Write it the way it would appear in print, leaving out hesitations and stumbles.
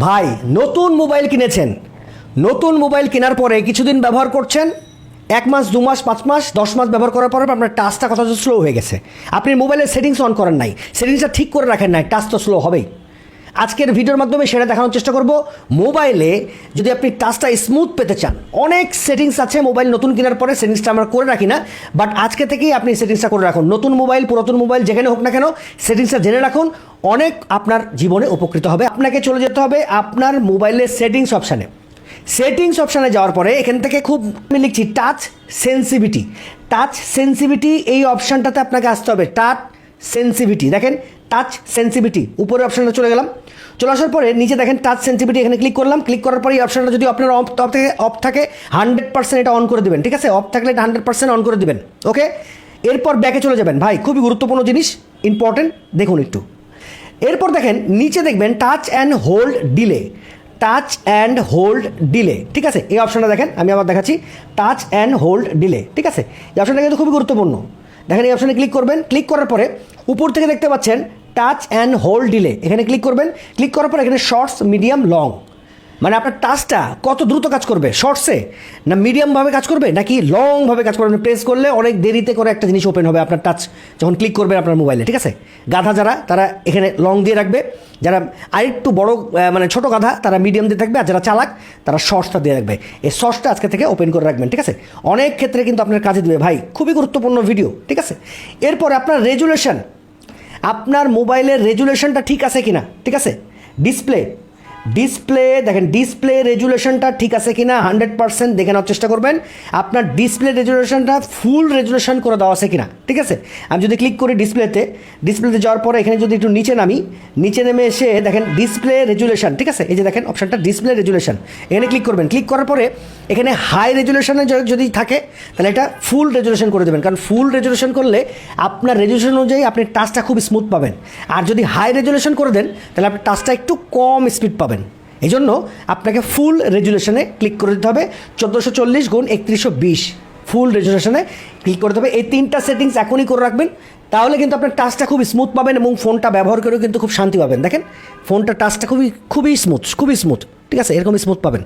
ভাই নতুন মোবাইল কিনেছেন, নতুন মোবাইল কেনার পরে কিছুদিন ব্যবহার করছেন, 1 মাস 2 মাস 5 মাস 10 মাস ব্যবহার করার পরে আপনার টাচটা কত স্লো হয়ে গেছে। আপনি মোবাইলের সেটিংস অন করেন নাই, সেটিংসটা ঠিক করে রাখেন নাই, টাচ তো স্লো হবেই। আজকের ভিডিওর মাধ্যমে সেটা দেখানোর চেষ্টা করব। মোবাইলে যদি আপনি টাচটা স্মুথ পেতে চান, অনেক সেটিংস আছে মোবাইল নতুন কেনার পরে, সেটিংসটা আমরা করে রাখি না, বাট আজকে থেকেই আপনি সেটিংসটা করে রাখুন। নতুন মোবাইল পুরাতন মোবাইল যেখানে হোক না কেন, সেটিংসটা জেনে রাখুন, অনেক আপনার জীবনে উপকৃত হবে। আপনাকে চলে যেতে হবে আপনার মোবাইলের সেটিংস অপশানে। সেটিংস অপশানে যাওয়ার পরে এখান থেকে খুব আমি লিখছি টাচ সেন্সিভিটি। টাচ সেন্সিভিটি এই অপশানটাতে আপনাকে আসতে হবে। টাচ সেন্সিভিটি, দেখেন টাচ সেন্সিভিটি উপরের অপশানটা চলে গেলাম। চলে আসার পরে নিচে দেখেন টাচ সেন্সিভিটি, এখানে ক্লিক করলাম। ক্লিক করার পরে এই অপশানটা যদি আপনার অফ থাকে 100% এটা অন করে দেবেন, ঠিক আছে? অফ থাকলে এটা 100% অন করে দেবেন, ওকে? এরপর ব্যাকে চলে যাবেন। ভাই খুবই গুরুত্বপূর্ণ জিনিস, ইম্পর্টেন্ট, দেখুন একটু। এরপর দেখেন নিচে দেখবেন touch and hold delay. Touch and hold delay, ঠিক আছে? এই অপশানটা দেখেন, আমি আবার দেখাচ্ছি। টাচ অ্যান্ড হোল্ড ডিলে, ঠিক আছে? এই অপশানটা কিন্তু খুবই গুরুত্বপূর্ণ। দেখেন এই অপশানে ক্লিক করবেন। ক্লিক করার পরে উপর থেকে দেখতে পাচ্ছেন টাচ অ্যান্ড হোল্ড ডিলে, এখানে ক্লিক করবেন। ক্লিক করার পর এখানে শর্টস, মিডিয়াম, লং, মানে আপনার টাচটা কত দ্রুত কাজ করবে, শর্টসে না মিডিয়ামভাবে কাজ করবে নাকি লংভাবে কাজ করবে। প্রেস করলে অনেক দেরিতে করে একটা জিনিস ওপেন হবে আপনার টাচ যখন ক্লিক করবেন আপনার মোবাইলে, ঠিক আছে? গাধা যারা তারা এখানে লং দিয়ে রাখবে, যারা আরেকটু বড় মানে ছোটো গাধা তারা মিডিয়াম দিয়ে থাকবে, আর যারা চালাক তারা শর্টসটা দিয়ে রাখবে। এই শর্টসটা আজকে থেকে ওপেন করে রাখবেন, ঠিক আছে? অনেক ক্ষেত্রে কিন্তু আপনার কাজে দেবে ভাই, খুবই গুরুত্বপূর্ণ ভিডিও, ঠিক আছে? এরপর আপনার রেজুলেশন, আপনার মোবাইলের রেজুলেশনটা ঠিক আছে কিনা, ঠিক আছে? ডিসপ্লে দেখেন, ডিসপ্লে রেজুলেশনটা ঠিক আছে কিনা 100% দেখে নেওয়ার চেষ্টা করবেন। আপনার ডিসপ্লে রেজুলেশনটা ফুল রেজুলেশন করে দেওয়া আছে কিনা, ঠিক আছে? আমি যদি ক্লিক করি ডিসপ্লেতে যাওয়ার পরে এখানে যদি একটু নিচে নামি, নিচে নেমে এসে দেখেন ডিসপ্লে রেজুলেশন, ঠিক আছে? এই যে দেখেন অপশানটা ডিসপ্লে রেজুলেশন, এখানে ক্লিক করবেন। ক্লিক করার পরে এখানে হাই রেজুলেশনে যদি থাকে তাহলে এটা ফুল রেজুলেশন করে দেবেন, কারণ ফুল রেজুলেশন করলে আপনার রেজুলেশন অনুযায়ী আপনি টাচটা খুব স্মুথ পাবেন। আর যদি হাই রেজুলেশন করে দেন তাহলে আপনি টাচটা একটু কম স্পিড পাবেন। এই জন্য আপনাকে ফুল রেজুলেশনে ক্লিক করে দিতে হবে। 1440x3120 ফুল রেজুলেশনে ক্লিক করতে হবে। এই 3টা সেটিংস এখনই করে রাখবেন, তাহলে কিন্তু আপনার টাচটা খুব স্মুথ পাবেন এবং ফোনটা ব্যবহার করেও কিন্তু খুব শান্তি পাবেন। দেখেন ফোনটা টাচটা খুবই স্মুথ, ঠিক আছে? এরকম স্মুথ পাবেন।